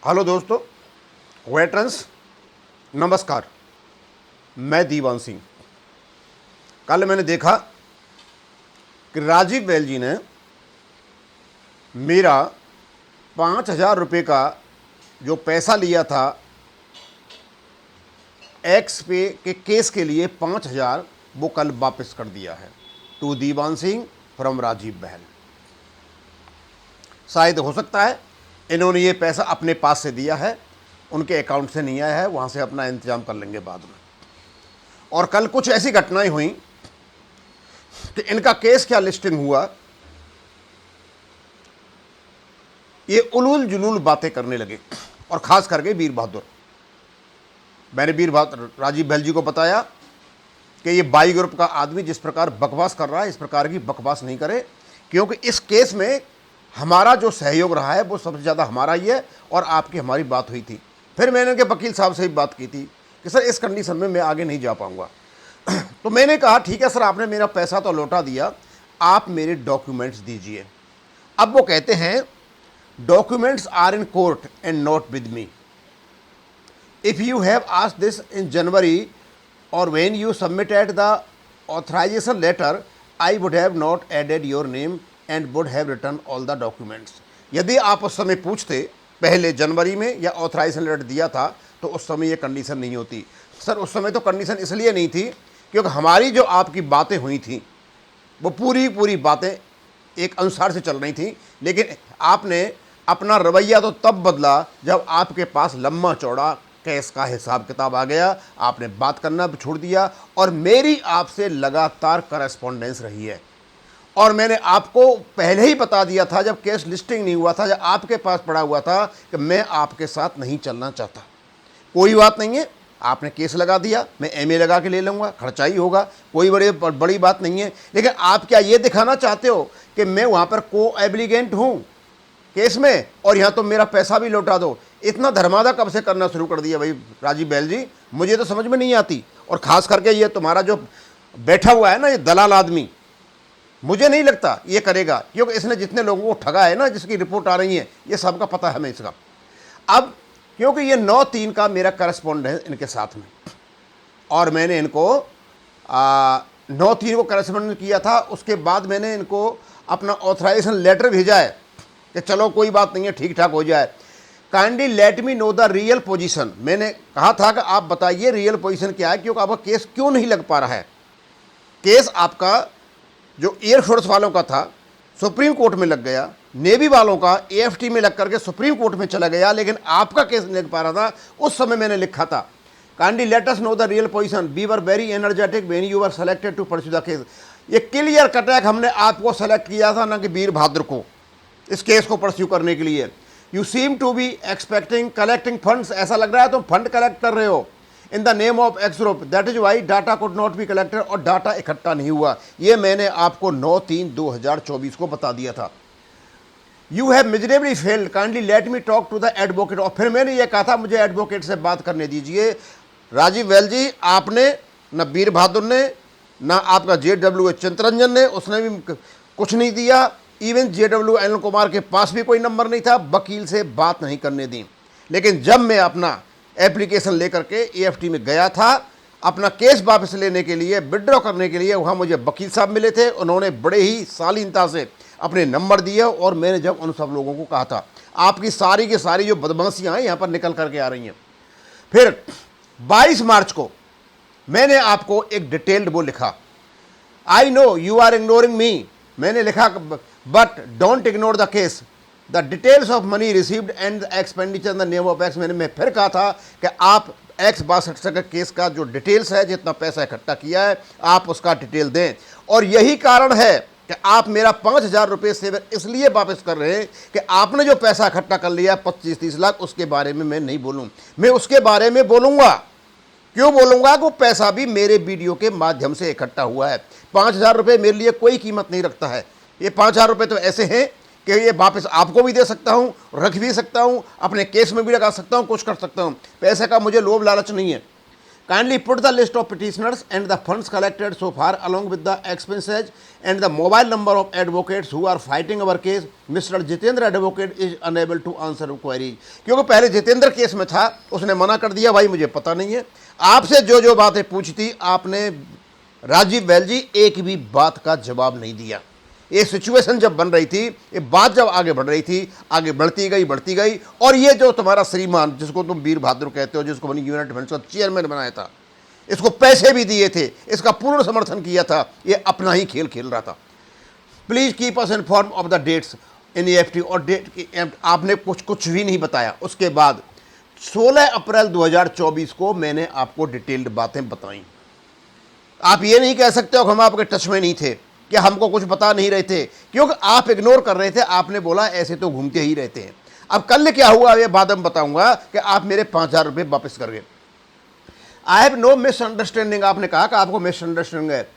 Hello दोस्तों, veterans नमस्कार। मैं दीवान सिंह। कल मैंने देखा कि राजीव बैल जी ने मेरा 5,000 रुपये का जो पैसा लिया था एक्स पे के केस के लिए 5,000 वो कल वापस कर दिया है। टू दीवान सिंह फ्रॉम राजीव बैल। शायद हो सकता है इन्होंने ये पैसा अपने पास से दिया है, उनके अकाउंट से नहीं आया है, वहाँ से अपना इंतजाम कर लेंगे बाद में। और कल कुछ ऐसी घटनाएं हुई कि इनका केस क्या लिस्टिंग हुआ, ये उलूल जुलूल बातें करने लगे। और ख़ास करके वीर बहादुर। मैंने वीर बहादुर राजीव बैल जी को बताया कि ये बाई ग्रुप का आदमी जिस प्रकार बकवास कर रहा है, इस प्रकार की बकवास नहीं करे, क्योंकि इस केस में हमारा जो सहयोग रहा है वो सबसे ज़्यादा हमारा ही है और आपकी हमारी बात हुई थी। फिर मैंने उनके वकील साहब से भी बात की थी कि सर इस कंडीशन में मैं आगे नहीं जा पाऊँगा। तो मैंने कहा ठीक है सर, आपने मेरा पैसा तो लौटा दिया, आप मेरे डॉक्यूमेंट्स दीजिए। अब वो कहते हैं documents are in court and not with me. If you have asked this in January और when you submitted the authorisation letter, I would have not added your name and would have return all the documents. यदि आप उस समय पूछते पहले जनवरी में या authorisation letter दिया था तो उस समय ये कंडीशन नहीं होती। सर उस समय तो कंडीशन इसलिए नहीं थी क्योंकि हमारी जो आपकी बातें हुई थी वो पूरी बातें एक अनुसार से चल रही थी, लेकिन आपने अपना रवैया तो तब बदला जब आपके पास लम्बा चौड़ा केस का हिसाब किताब आ गया। आपने बात करना भी छोड़ दिया और मेरी आपसे लगातार करस्पॉन्डेंस रही है। और मैंने आपको पहले ही बता दिया था जब केस लिस्टिंग नहीं हुआ था, जब आपके पास पड़ा हुआ था कि मैं आपके साथ नहीं चलना चाहता। कोई बात नहीं है, आपने केस लगा दिया, मैं एमए लगा के ले लूँगा, खर्चा ही होगा, कोई बड़ी बात नहीं है। लेकिन आप क्या ये दिखाना चाहते हो कि मैं वहाँ पर को एब्लिगेंट हूँ केस में और यहाँ तो मेरा पैसा भी लौटा दो? इतना धर्मादा कब से करना शुरू कर दिया भाई राजीव बैल जी? मुझे तो समझ में नहीं आती। और ख़ास करके ये तुम्हारा जो बैठा हुआ है ना, ये दलाल आदमी, मुझे नहीं लगता ये करेगा, क्योंकि इसने जितने लोगों को ठगा है ना, जिसकी रिपोर्ट आ रही है, ये सबका पता है हमें इसका। अब क्योंकि ये 9/3 का मेरा करस्पॉन्ड है इनके साथ में, और मैंने इनको 9/3 को करस्पॉन्ड किया था। उसके बाद मैंने इनको अपना ऑथराइजेशन लेटर भेजा है कि चलो कोई बात नहीं है, ठीक ठाक हो जाए। Kindly let me know the real position. मैंने कहा था कि आप बताइए रियल पोजीशन क्या है, क्योंकि आपका केस क्यों नहीं लग पा रहा है। केस आपका जो एयरफोर्स वालों का था सुप्रीम कोर्ट में लग गया, नेवी वालों का एएफटी में लग करके सुप्रीम कोर्ट में चला गया, लेकिन आपका केस नहीं लग पा रहा था। उस समय मैंने लिखा था kindly let us know the real position, we were very energetic when you were selected to pursue the case. ये क्लियर कटैक हमने आपको सेलेक्ट किया था, ना कि वीर बहादुर को, इस केस को परस्यू करने के लिए। You seem to be expecting collecting funds. ऐसा लग रहा है तुम फंड कलेक्ट कर रहे हो in the name of X group, that is why data could not be collected. और डाटा इकट्ठा नहीं हुआ, ये मैंने आपको 9/3/2024 को बता दिया था। You have miserably failed, kindly let me talk to the advocate. और फिर मैंने ये कहा था मुझे एडवोकेट से बात करने दीजिए। राजीव बैल जी, आपने न वीर बहादुर ने, ना आपका JW चिंतरंजन ने, उसने भी कुछ नहीं दिया। इवन JW अनिल कुमार के पास भी कोई नंबर नहीं था, वकील से बात नहीं करने दी। लेकिन जब मैं अपना एप्लीकेशन लेकर के एएफटी में गया था अपना केस वापस लेने के लिए, विड्रॉ करने के लिए, वहाँ मुझे वकील साहब मिले थे। उन्होंने बड़े ही शालीनता से अपने नंबर दिए और मैंने जब उन सब लोगों को कहा था आपकी सारी की सारी जो बदमाशियाँ हैं यहाँ पर निकल करके आ रही हैं। फिर 22 मार्च को मैंने आपको एक डिटेल्ड वो लिखा, I know you are ignoring me. मैंने लिखा but don't ignore the case, the details of money received and expenditure the name of X. मैं फिर कहा था कि आप X62 का केस का जो डिटेल्स है, जितना पैसा इकट्ठा किया है, आप उसका डिटेल दें। और यही कारण है कि आप मेरा 5,000 रुपये से इसलिए वापस कर रहे हैं कि आपने जो पैसा इकट्ठा कर लिया 25-30 लाख, उसके बारे में मैं नहीं बोलूँ। मैं उसके बारे में बोलूँगा। क्यों बोलूँगा? कि वो पैसा भी मेरे वीडियो के माध्यम से इकट्ठा हुआ है। 5,000 रुपये मेरे लिए कोई कीमत नहीं रखता है। ये 5,000 रुपये तो ऐसे हैं कि ये वापस आपको भी दे सकता हूँ, रख भी सकता हूँ, अपने केस में भी लगा सकता हूँ, कुछ कर सकता हूँ। पैसे का मुझे लोभ लालच नहीं है। Kindly put the list of petitioners and the funds collected so far along with the expenses and the mobile number of advocates who are fighting our case. Mr. Jitendra advocate is unable to answer queries. क्योंकि पहले Jitendra case में था, उसने मना कर दिया, भाई मुझे पता नहीं है। आपसे जो जो बातें पूछी थी आपने राजीव बैल जी एक भी बात का जवाब नहीं दिया। ये सिचुएशन जब बन रही थी, ये बात जब आगे बढ़ रही थी, आगे बढ़ती गई और ये जो तुम्हारा श्रीमान जिसको तुम वीर बहादुर कहते हो, जिसको मैंने यूनाइटेड फ्रंट का चेयरमैन बनाया था, इसको पैसे भी दिए थे, इसका पूर्ण समर्थन किया था, ये अपना ही खेल खेल रहा था। Please keep us inform of the dates in EFT और डेट आपने कुछ भी नहीं बताया। उसके बाद 16 अप्रैल 2024 को मैंने आपको डिटेल्ड बातें बताई। आप ये नहीं कह सकते हो कि हम आपके टच में नहीं थे, कि हमको कुछ बता नहीं रहे थे, क्योंकि आप इग्नोर कर रहे थे। आपने बोला ऐसे तो घूमते ही रहते हैं। अब कल क्या हुआ ये बाद में बताऊंगा कि आप मेरे 5000 रुपये वापस कर गए। आई हैव नो मिसअंडरस्टैंडिंग, आपने कहा कि आपको मिसअंडरस्टैंडिंग है।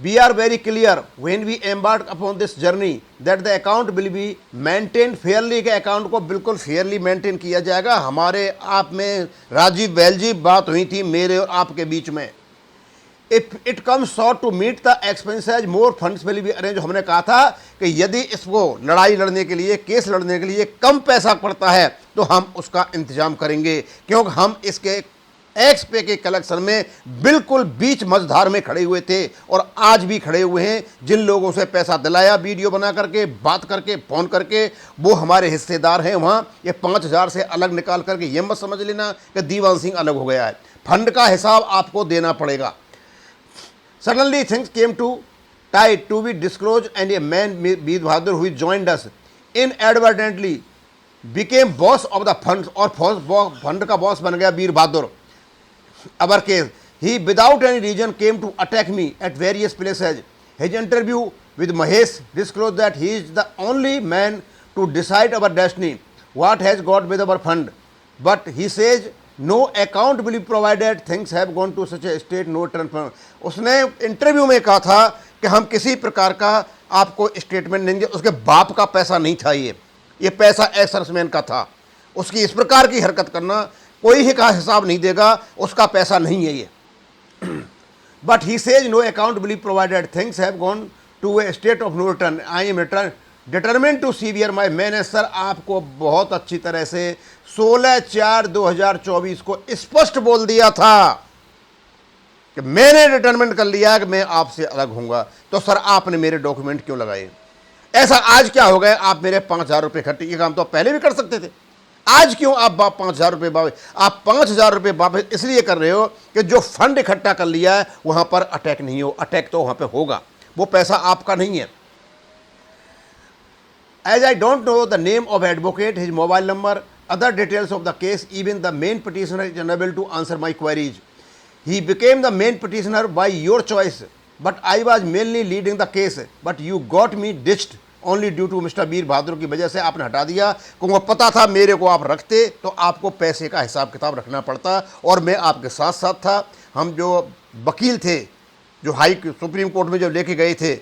We are very clear when we embark upon this journey that the account will be maintain fairly, के अकाउंट को बिल्कुल फेयरली मेंटेन किया जाएगा। हमारे आप में राजीव बैल जी बात हुई थी मेरे और आपके बीच में। If it comes short to meet the expenses more funds will be arrange. हमने कहा था कि यदि इसको लड़ाई लड़ने के लिए, केस लड़ने के लिए कम पैसा पड़ता है तो हम उसका इंतजाम करेंगे, क्योंकि हम इसके एक्स पे के कलेक्शन में बिल्कुल बीच मझधार में खड़े हुए थे और आज भी खड़े हुए हैं। जिन लोगों से पैसा दिलाया, वीडियो बना करके, बात करके, फ़ोन करके, वो हमारे हिस्सेदार हैं वहाँ। ये 5000 से अलग निकाल करके ये मत समझ लेना कि दीवान सिंह अलग हो गया है। फंड का हिसाब आपको देना पड़ेगा। Suddenly things came to tight to be disclosed and a man, Veer Bahadur, who joined us inadvertently became boss of the funds और फंड का बॉस बन गया वीर बहादुर। Our case, he without any reason came to attack me at various places. His interview with Mahesh disclosed that he is the only man to decide our destiny, what has got with our fund. But he says no account will be provided, things have gone to such a state, no return from। उसने interview में कहा था कि हम किसी प्रकार का आपको स्टेटमेंट देंगे। उसके बाप का पैसा नहीं था, ये पैसा एक्स सर्विसमैन का था। उसकी इस प्रकार की हरकत करना, कोई ही का हिसाब नहीं देगा, उसका पैसा नहीं है ये। But he says no account will be provided, things have gone to a state of no return, I am return determined to severe my. मैंने सर आपको बहुत अच्छी तरह से 16/4/2024 को स्पष्ट बोल दिया था कि मैंने डिटरमिन कर लिया कि मैं आपसे अलग होऊंगा। तो सर आपने मेरे डॉक्यूमेंट क्यों लगाए? ऐसा आज क्या हो गया? आप मेरे 5000 रुपये इकट्ठे, ये काम तो आप पहले भी कर सकते थे। आज क्यों आप 5000 रुपये वापस? आप 5000 रुपये वापस इसलिए कर रहे हो कि जो फंड इकट्ठा कर लिया है वहां पर अटैक नहीं हो। अटैक तो वहां पे होगा, वो पैसा आपका नहीं है। As I don't know the name of advocate, his mobile number, other details of the case, even the main petitioner is unable to answer my queries. He became the main petitioner by your choice, but I was mainly leading the case. But you got me ditched only due to Mr. वीर बहादुर की वजह से आपने हटा दिया। क्योंकि पता था मेरे को आप रखते तो आपको पैसे का हिसाब किताब रखना पड़ता और मैं आपके साथ साथ था। हम जो वकील थे, जो सुप्रीम कोर्ट में जब लेके गए थे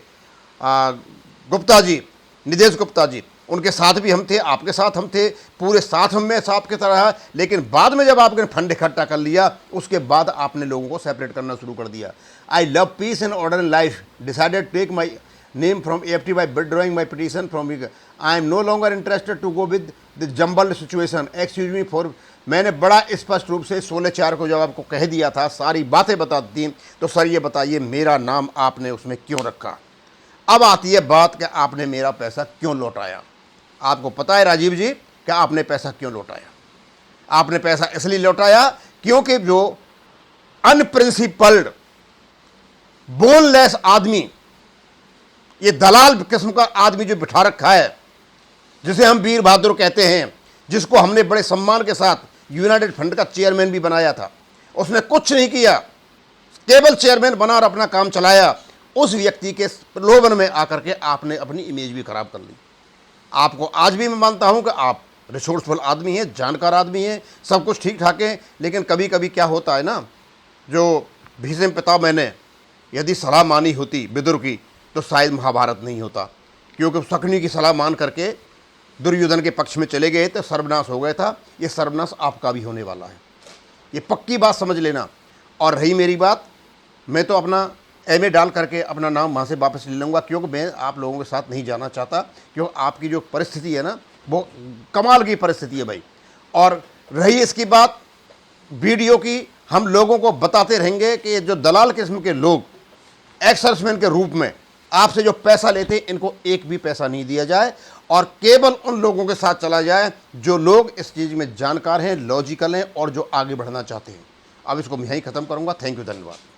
गुप्ता जी, निदेश गुप्ता जी, उनके साथ भी हम थे, आपके साथ हम थे, पूरे साथ हम में साथ की तरह। लेकिन बाद में जब आपने फंड इकट्ठा कर लिया उसके बाद आपने लोगों को सेपरेट करना शुरू कर दिया। I love peace and order in life, decided to take my name from EFT by withdrawing my petition from. I am no longer interested to go with the jumble situation, excuse me for. मैंने बड़ा स्पष्ट रूप से 16/4 को जब आपको कह दिया था, सारी बातें बता दी। तो सर ये बताइए मेरा नाम आपने उसमें क्यों रखा? अब आती है बात कि आपने मेरा पैसा क्यों लौटाया। आपको पता है राजीव जी कि आपने पैसा क्यों लौटाया? आपने पैसा इसलिए लौटाया क्योंकि जो अनप्रिंसिपल्ड, बोनलेस आदमी, ये दलाल किस्म का आदमी जो बिठा रखा है, जिसे हम वीर बहादुर कहते हैं, जिसको हमने बड़े सम्मान के साथ यूनाइटेड फंड का चेयरमैन भी बनाया था, उसने कुछ नहीं किया, केवल चेयरमैन बना और अपना काम चलाया। उस व्यक्ति के प्रलोभन में आकर के आपने अपनी इमेज भी खराब कर ली। आपको आज भी मैं मानता हूं कि आप रिसोर्सफुल आदमी हैं, जानकार आदमी हैं, सब कुछ ठीक ठाक है। लेकिन कभी कभी क्या होता है ना, जो भीष्म पितामह ने यदि सलाह मानी होती विदुर की तो शायद महाभारत नहीं होता, क्योंकि शकुनी की सलाह मान करके दुर्योधन के पक्ष में चले गए तो सर्वनाश हो गया था। ये सर्वनाश आपका भी होने वाला है, ये पक्की बात समझ लेना। और रही मेरी बात, मैं तो अपना एमए डाल करके अपना नाम वहाँ से वापस ले लूँगा, क्योंकि मैं आप लोगों के साथ नहीं जाना चाहता, क्योंकि आपकी जो परिस्थिति है ना वो कमाल की परिस्थिति है भाई। और रही इसकी बात वीडियो की, हम लोगों को बताते रहेंगे कि जो दलाल किस्म के लोग एक्स सर्विसमैन के रूप में आपसे जो पैसा लेते, इनको एक भी पैसा नहीं दिया जाए और केवल उन लोगों के साथ चला जाए जो लोग इस चीज़ में जानकार हैं, लॉजिकल हैं और जो आगे बढ़ना चाहते हैं। अब इसको मैं यहीं ख़त्म करूँगा। थैंक यू, धन्यवाद।